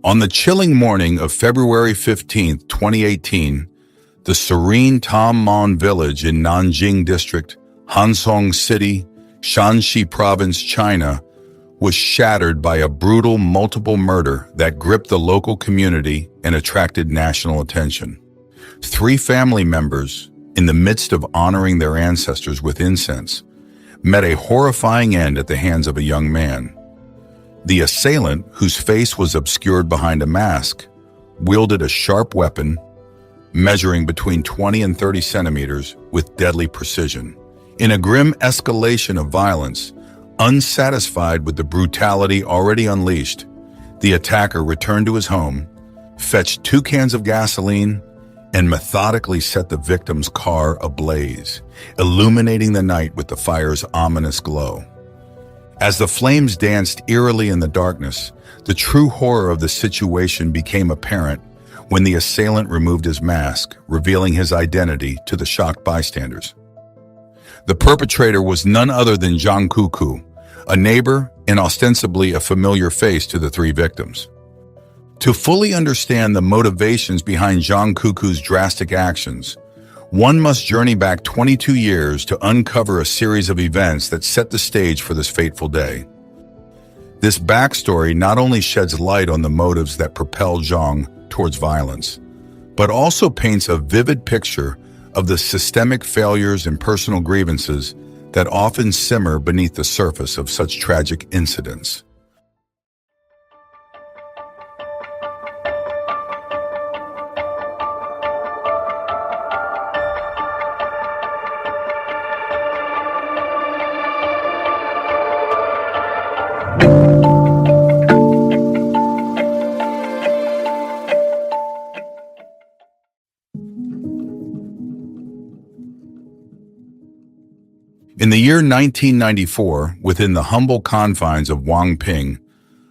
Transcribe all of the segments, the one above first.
On the chilling morning of February 15, 2018, the serene Tammon village in Nanjing District, Hansong City, Shanxi Province, China, was shattered by a brutal multiple murder that gripped the local community and attracted national attention. Three family members, in the midst of honoring their ancestors with incense, met a horrifying end at the hands of a young man. The assailant, whose face was obscured behind a mask, wielded a sharp weapon measuring between 20 and 30 centimeters with deadly precision. In a grim escalation of violence, unsatisfied with the brutality already unleashed, the attacker returned to his home, fetched 2 cans of gasoline, and methodically set the victim's car ablaze, illuminating the night with the fire's ominous glow. As the flames danced eerily in the darkness, the true horror of the situation became apparent when the assailant removed his mask, revealing his identity to the shocked bystanders. The perpetrator was none other than Zhang Koukou, a neighbor and ostensibly a familiar face to the 3 victims. To fully understand the motivations behind Zhang Koukou's drastic actions, one must journey back 22 years to uncover a series of events that set the stage for this fateful day. This backstory not only sheds light on the motives that propelled Zhang towards violence, but also paints a vivid picture of the systemic failures and personal grievances that often simmer beneath the surface of such tragic incidents. In the year 1994, within the humble confines of Wang,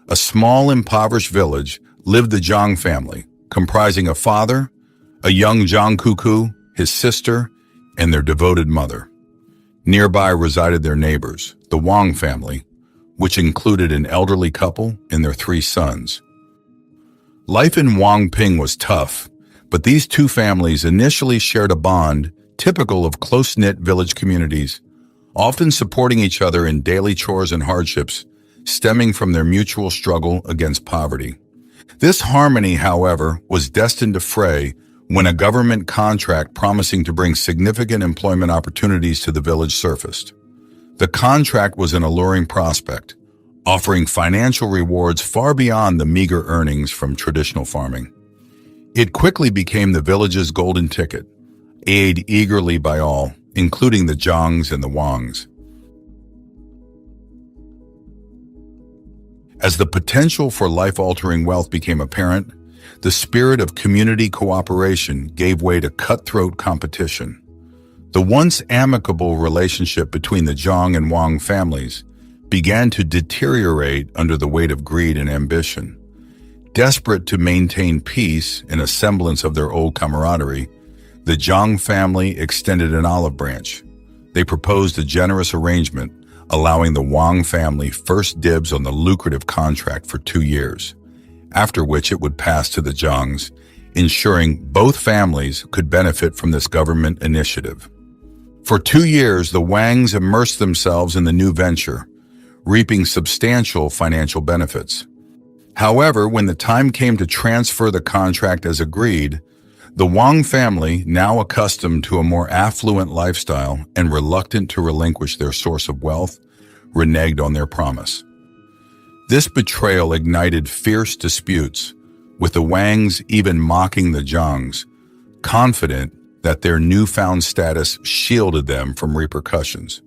a small impoverished village, lived the Zhang family, comprising a father, a young Zhang Koukou, his sister, and their devoted mother. Nearby resided their neighbors, the Wang family, which included an elderly couple and their 3 sons. Life in Wang was tough, but these 2 families initially shared a bond typical of close-knit village communities, often supporting each other in daily chores and hardships stemming from their mutual struggle against poverty. This harmony, however, was destined to fray when a government contract promising to bring significant employment opportunities to the village surfaced. The contract was an alluring prospect, offering financial rewards far beyond the meager earnings from traditional farming. It quickly became the village's golden ticket, eyed eagerly by all, including the Zhangs and the Wangs. As the potential for life-altering wealth became apparent, the spirit of community cooperation gave way to cutthroat competition. The once amicable relationship between the Zhang and Wang families began to deteriorate under the weight of greed and ambition. Desperate to maintain peace and a semblance of their old camaraderie, the Zhang family extended an olive branch. They proposed a generous arrangement, allowing the Wang family first dibs on the lucrative contract for 2 years, after which it would pass to the Zhangs, ensuring both families could benefit from this government initiative. For 2 years, the Wangs immersed themselves in the new venture, reaping substantial financial benefits. However, when the time came to transfer the contract as agreed, the Wang family, now accustomed to a more affluent lifestyle and reluctant to relinquish their source of wealth, reneged on their promise. This betrayal ignited fierce disputes, with the Wangs even mocking the Zhangs, confident that their newfound status shielded them from repercussions.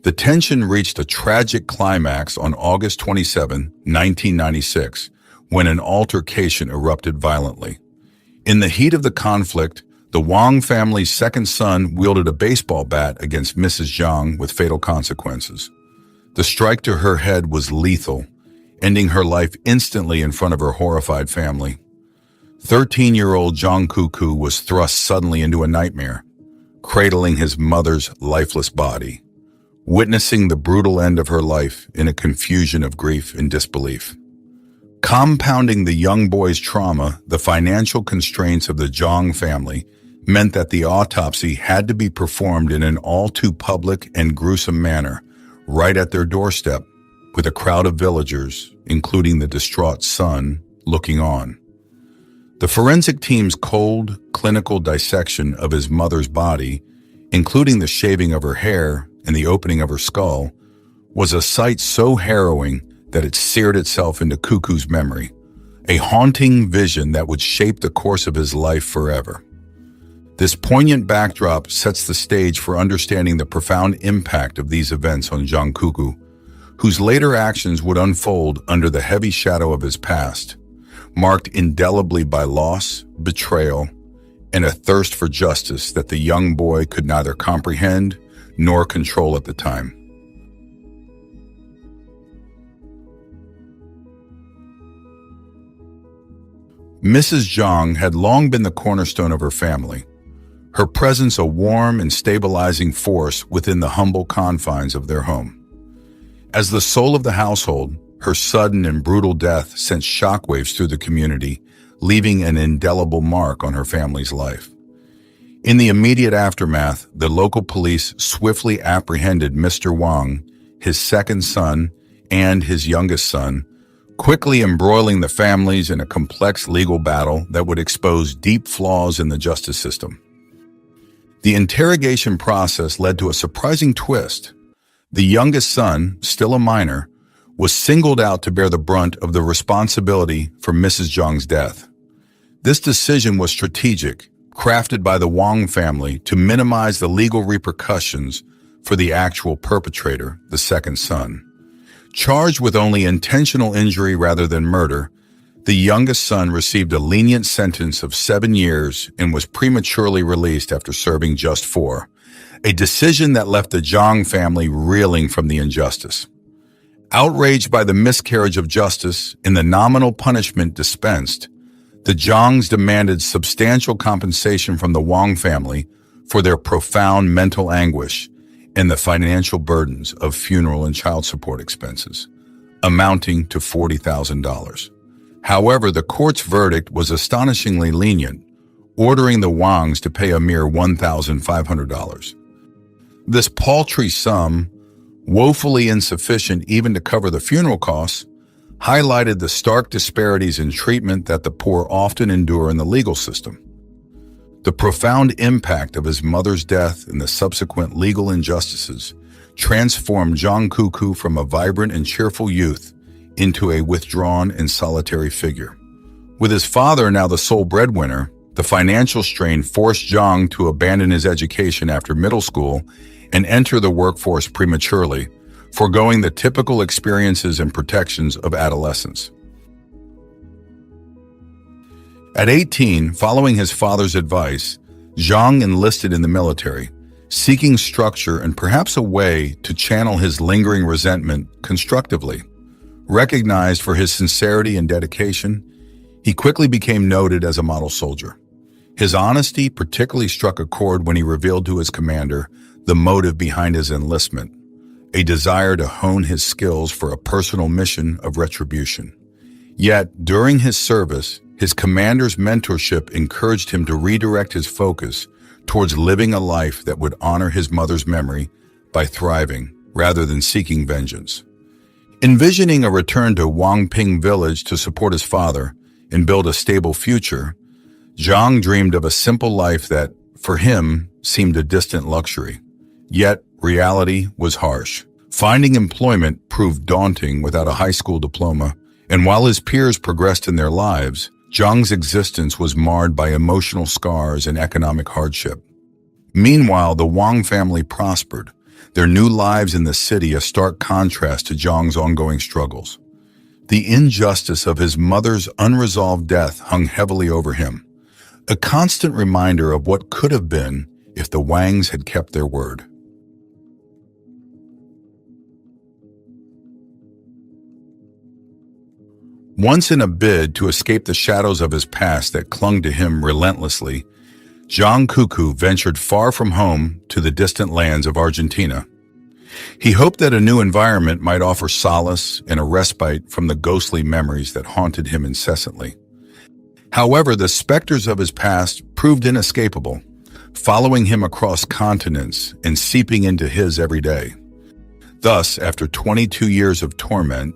The tension reached a tragic climax on August 27, 1996, when an altercation erupted violently. In the heat of the conflict, the Wang family's second son wielded a baseball bat against Mrs. Zhang with fatal consequences. The strike to her head was lethal, ending her life instantly in front of her horrified family. 13-year-old Zhang Koukou was thrust suddenly into a nightmare, cradling his mother's lifeless body, witnessing the brutal end of her life in a confusion of grief and disbelief. Compounding the young boy's trauma, the financial constraints of the Zhang family meant that the autopsy had to be performed in an all-too public and gruesome manner, right at their doorstep, with a crowd of villagers, including the distraught son, looking on. The forensic team's cold, clinical dissection of his mother's body, including the shaving of her hair and the opening of her skull, was a sight so harrowing that it seared itself into Koukou's memory, a haunting vision that would shape the course of his life forever. This poignant backdrop sets the stage for understanding the profound impact of these events on Zhang Koukou, whose later actions would unfold under the heavy shadow of his past, marked indelibly by loss, betrayal, and a thirst for justice that the young boy could neither comprehend nor control at the time. Mrs. Zhang had long been the cornerstone of her family, her presence a warm and stabilizing force within the humble confines of their home. As the soul of the household, her sudden and brutal death sent shockwaves through the community, leaving an indelible mark on her family's life. In the immediate aftermath, the local police swiftly apprehended Mr. Wang, his second son, and his youngest son, quickly embroiling the families in a complex legal battle that would expose deep flaws in the justice system. The interrogation process led to a surprising twist. The youngest son, still a minor, was singled out to bear the brunt of the responsibility for Mrs. Zhang's death. This decision was strategic, crafted by the Wang family to minimize the legal repercussions for the actual perpetrator, the second son. Charged with only intentional injury rather than murder, the youngest son received a lenient sentence of 7 years and was prematurely released after serving just 4, a decision that left the Zhang family reeling from the injustice. Outraged by the miscarriage of justice and the nominal punishment dispensed, the Zhangs demanded substantial compensation from the Wang family for their profound mental anguish and the financial burdens of funeral and child support expenses, amounting to $40,000. However, the court's verdict was astonishingly lenient, ordering the Wangs to pay a mere $1,500. This paltry sum, woefully insufficient even to cover the funeral costs, highlighted the stark disparities in treatment that the poor often endure in the legal system. The profound impact of his mother's death and the subsequent legal injustices transformed Zhang Koukou from a vibrant and cheerful youth into a withdrawn and solitary figure. With his father now the sole breadwinner, the financial strain forced Zhang to abandon his education after middle school and enter the workforce prematurely, foregoing the typical experiences and protections of adolescence. At 18, following his father's advice, Zhang enlisted in the military, seeking structure and perhaps a way to channel his lingering resentment constructively. Recognized for his sincerity and dedication, he quickly became noted as a model soldier. His honesty particularly struck a chord when he revealed to his commander the motive behind his enlistment, a desire to hone his skills for a personal mission of retribution. Yet, during his service, his commander's mentorship encouraged him to redirect his focus towards living a life that would honor his mother's memory by thriving rather than seeking vengeance. Envisioning a return to Wangping village to support his father and build a stable future, Zhang dreamed of a simple life that, for him, seemed a distant luxury. Yet, reality was harsh. Finding employment proved daunting without a high school diploma, and while his peers progressed in their lives, Zhang's existence was marred by emotional scars and economic hardship. Meanwhile, the Wang family prospered, their new lives in the city a stark contrast to Zhang's ongoing struggles. The injustice of his mother's unresolved death hung heavily over him, a constant reminder of what could have been if the Wangs had kept their word. Once in a bid to escape the shadows of his past that clung to him relentlessly, Zhang Koukou ventured far from home to the distant lands of Argentina. He hoped that a new environment might offer solace and a respite from the ghostly memories that haunted him incessantly. However, the specters of his past proved inescapable, following him across continents and seeping into his every day. Thus, after 22 years of torment,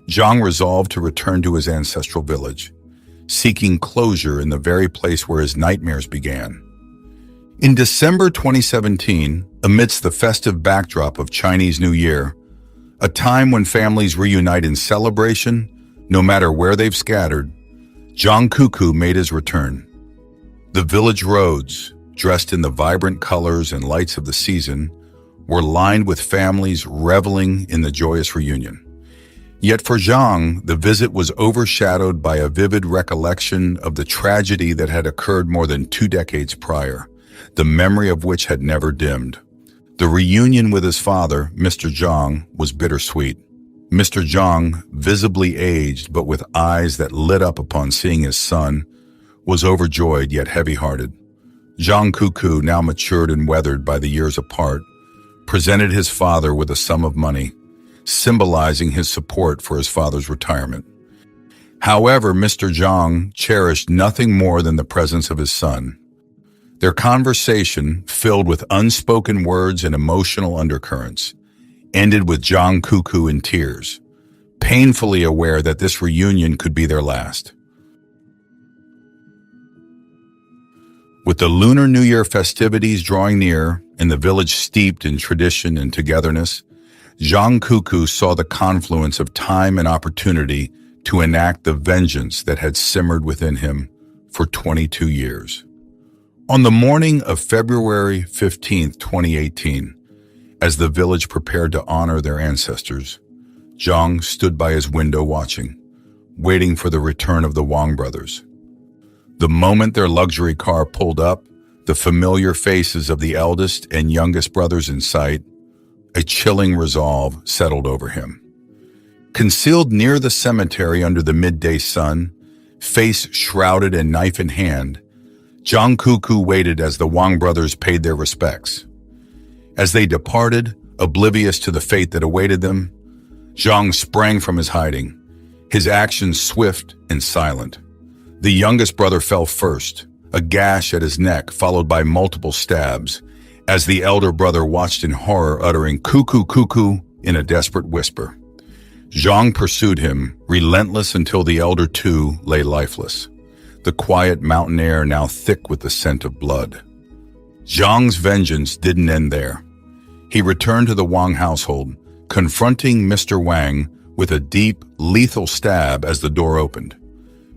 Zhang resolved to return to his ancestral village, seeking closure in the very place where his nightmares began. In December 2017, amidst the festive backdrop of Chinese New Year, a time when families reunite in celebration, no matter where they've scattered, Zhang Koukou made his return. The village roads, dressed in the vibrant colors and lights of the season, were lined with families reveling in the joyous reunion. Yet for Zhang, the visit was overshadowed by a vivid recollection of the tragedy that had occurred more than 2 decades prior, the memory of which had never dimmed. The reunion with his father, Mr. Zhang, was bittersweet. Mr. Zhang, visibly aged but with eyes that lit up upon seeing his son, was overjoyed yet heavy-hearted. Zhang Koukou, now matured and weathered by the years apart, presented his father with a sum of money, symbolizing his support for his father's retirement. However, Mr. Zhang cherished nothing more than the presence of his son. Their conversation, filled with unspoken words and emotional undercurrents, ended with Zhang Koukou in tears, painfully aware that this reunion could be their last. With the Lunar New Year festivities drawing near and the village steeped in tradition and togetherness, Zhang Koukou saw the confluence of time and opportunity to enact the vengeance that had simmered within him for 22 years. On the morning of February 15, 2018, as the village prepared to honor their ancestors, Zhang stood by his window watching, waiting for the return of the Wang brothers. The moment their luxury car pulled up, the familiar faces of the eldest and youngest brothers in sight, a chilling resolve settled over him. Concealed near the cemetery under the midday sun, face shrouded and knife in hand, Zhang Koukou waited as the Wang brothers paid their respects. As they departed, oblivious to the fate that awaited them, Zhang sprang from his hiding, his actions swift and silent. The youngest brother fell first, a gash at his neck followed by multiple stabs, as the elder brother watched in horror, uttering "Koukou, Koukou" in a desperate whisper. Zhang pursued him, relentless until the elder too lay lifeless, the quiet mountain air now thick with the scent of blood. Zhang's vengeance didn't end there. He returned to the Wang household, confronting Mr. Wang with a deep, lethal stab as the door opened.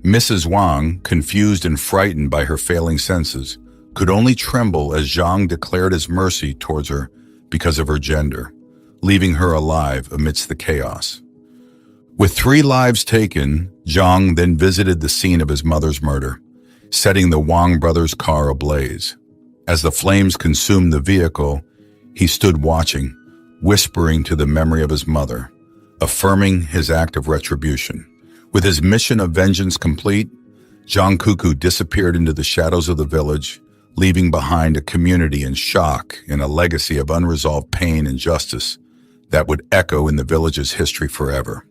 Mrs. Wang, confused and frightened by her failing senses, could only tremble as Zhang declared his mercy towards her because of her gender, leaving her alive amidst the chaos. With 3 lives taken, Zhang then visited the scene of his mother's murder, setting the Wang brothers' car ablaze. As the flames consumed the vehicle, he stood watching, whispering to the memory of his mother, affirming his act of retribution. With his mission of vengeance complete, Zhang Koukou disappeared into the shadows of the village, leaving behind a community in shock and a legacy of unresolved pain and justice that would echo in the village's history forever.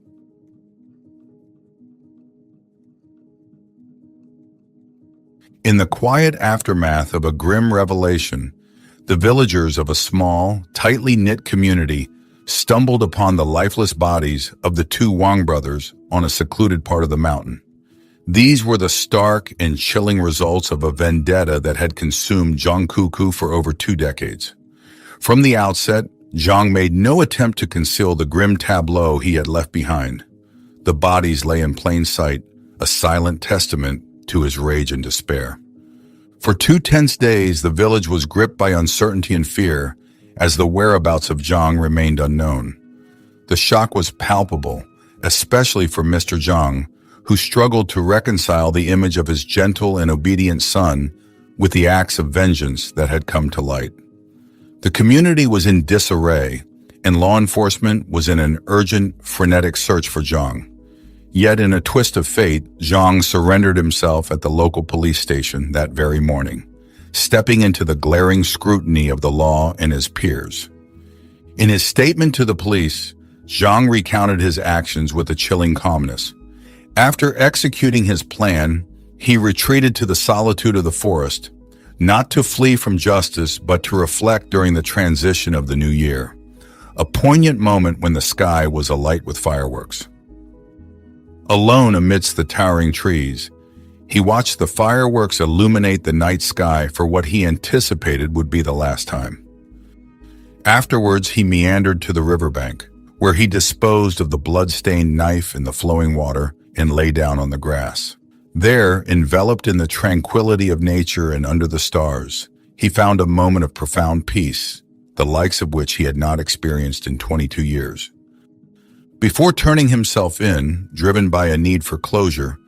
In the quiet aftermath of a grim revelation, the villagers of a small, tightly knit community stumbled upon the lifeless bodies of the 2 Wang brothers on a secluded part of the mountain. These were the stark and chilling results of a vendetta that had consumed Zhang Koukou for over 2 decades. From the outset, Zhang made no attempt to conceal the grim tableau he had left behind. The bodies lay in plain sight, a silent testament to his rage and despair. For 2 tense days, the village was gripped by uncertainty and fear as the whereabouts of Zhang remained unknown. The shock was palpable, especially for Mr. Zhang, who struggled to reconcile the image of his gentle and obedient son with the acts of vengeance that had come to light. The community was in disarray, and law enforcement was in an urgent, frenetic search for Zhang. Yet in a twist of fate, Zhang surrendered himself at the local police station that very morning, stepping into the glaring scrutiny of the law and his peers. In his statement to the police, Zhang recounted his actions with a chilling calmness. After executing his plan, he retreated to the solitude of the forest, not to flee from justice, but to reflect during the transition of the new year, a poignant moment when the sky was alight with fireworks. Alone amidst the towering trees, he watched the fireworks illuminate the night sky for what he anticipated would be the last time. Afterwards, he meandered to the riverbank, where he disposed of the blood-stained knife in the flowing water and lay down on the grass. There, enveloped in the tranquility of nature and under the stars, he found a moment of profound peace, the likes of which he had not experienced in 22 years. Before turning himself in, driven by a need for closure,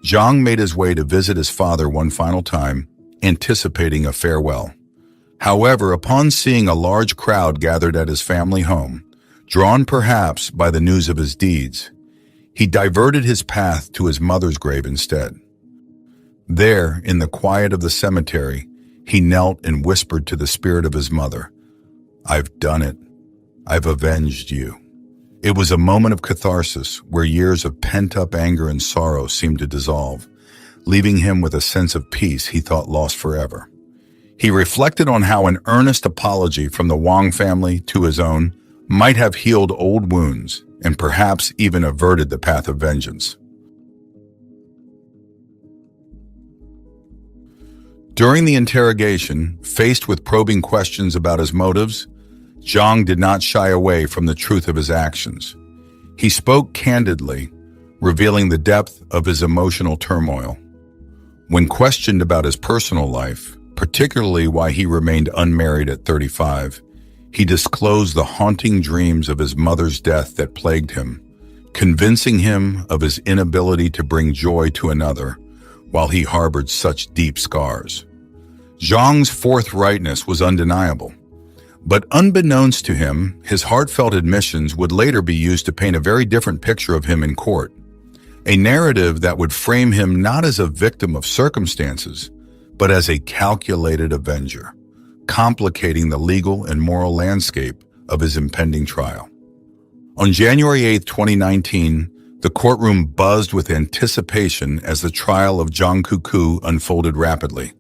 Zhang made his way to visit his father one final time, anticipating a farewell. However, upon seeing a large crowd gathered at his family home, drawn perhaps by the news of his deeds, he diverted his path to his mother's grave instead. There, in the quiet of the cemetery, he knelt and whispered to the spirit of his mother, "I've done it. I've avenged you." It was a moment of catharsis where years of pent-up anger and sorrow seemed to dissolve, leaving him with a sense of peace he thought lost forever. He reflected on how an earnest apology from the Wang family to his own might have healed old wounds and perhaps even averted the path of vengeance. During the interrogation, faced with probing questions about his motives, Zhang did not shy away from the truth of his actions. He spoke candidly, revealing the depth of his emotional turmoil. When questioned about his personal life, particularly why he remained unmarried at 35, he disclosed the haunting dreams of his mother's death that plagued him, convincing him of his inability to bring joy to another while he harbored such deep scars. Zhang's forthrightness was undeniable. But unbeknownst to him, his heartfelt admissions would later be used to paint a very different picture of him in court, a narrative that would frame him not as a victim of circumstances, but as a calculated avenger, complicating the legal and moral landscape of his impending trial. On January 8, 2019, the courtroom buzzed with anticipation as the trial of Zhang Koukou unfolded rapidly,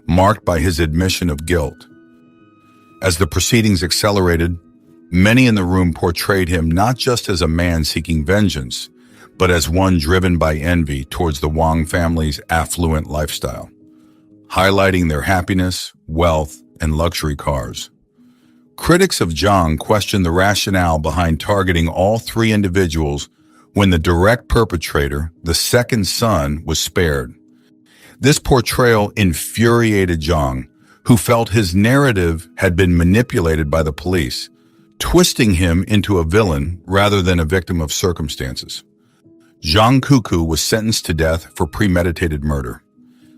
marked by his admission of guilt. As the proceedings accelerated, many in the room portrayed him not just as a man seeking vengeance, but as one driven by envy towards the Wang family's affluent lifestyle, highlighting their happiness, wealth, and luxury cars. Critics of Zhang questioned the rationale behind targeting all three individuals when the direct perpetrator, the second son, was spared. This portrayal infuriated Zhang, who felt his narrative had been manipulated by the police, twisting him into a villain rather than a victim of circumstances. Zhang Koukou was sentenced to death for premeditated murder.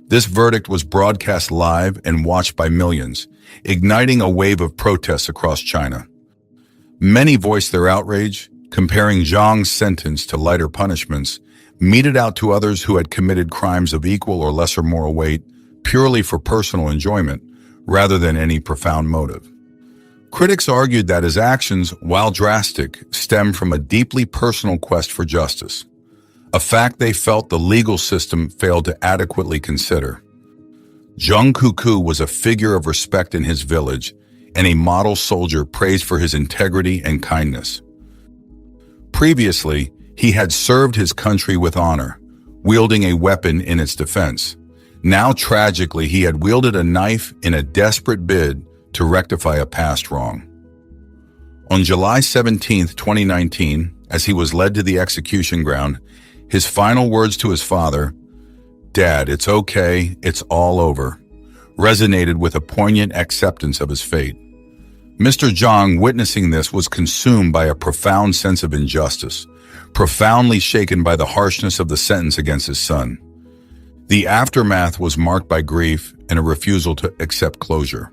This verdict was broadcast live and watched by millions, igniting a wave of protests across China. Many voiced their outrage, comparing Zhang's sentence to lighter punishments meted out to others who had committed crimes of equal or lesser moral weight purely for personal enjoyment, rather than any profound motive. Critics argued that his actions, while drastic, stemmed from a deeply personal quest for justice, a fact they felt the legal system failed to adequately consider. Zhang Koukou was a figure of respect in his village and a model soldier praised for his integrity and kindness. Previously, he had served his country with honor, wielding a weapon in its defense. Now, tragically, he had wielded a knife in a desperate bid to rectify a past wrong. On July 17, 2019, as he was led to the execution ground, his final words to his father, "Dad, it's okay, it's all over," resonated with a poignant acceptance of his fate. Mr. Zhang, witnessing this, was consumed by a profound sense of injustice, profoundly shaken by the harshness of the sentence against his son. The aftermath was marked by grief and a refusal to accept closure.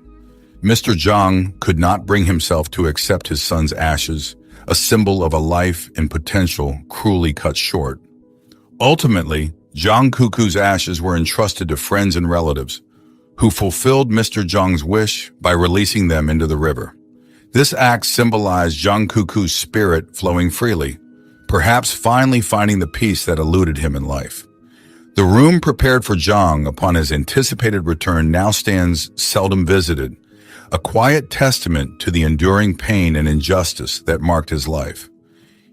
Mr. Zhang could not bring himself to accept his son's ashes, a symbol of a life and potential cruelly cut short. Ultimately, Zhang Koukou's ashes were entrusted to friends and relatives, who fulfilled Mr. Zhang's wish by releasing them into the river, This act symbolized Zhang Koukou's spirit flowing freely, perhaps finally finding the peace that eluded him in life. The room prepared for Zhang upon his anticipated return now stands seldom visited, a quiet testament to the enduring pain and injustice that marked his life.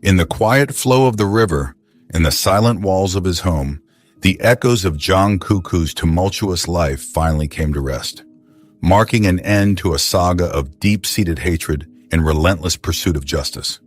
In the quiet flow of the river, in the silent walls of his home, the echoes of Zhang Koukou's tumultuous life finally came to rest, marking an end to a saga of deep-seated hatred and relentless pursuit of justice.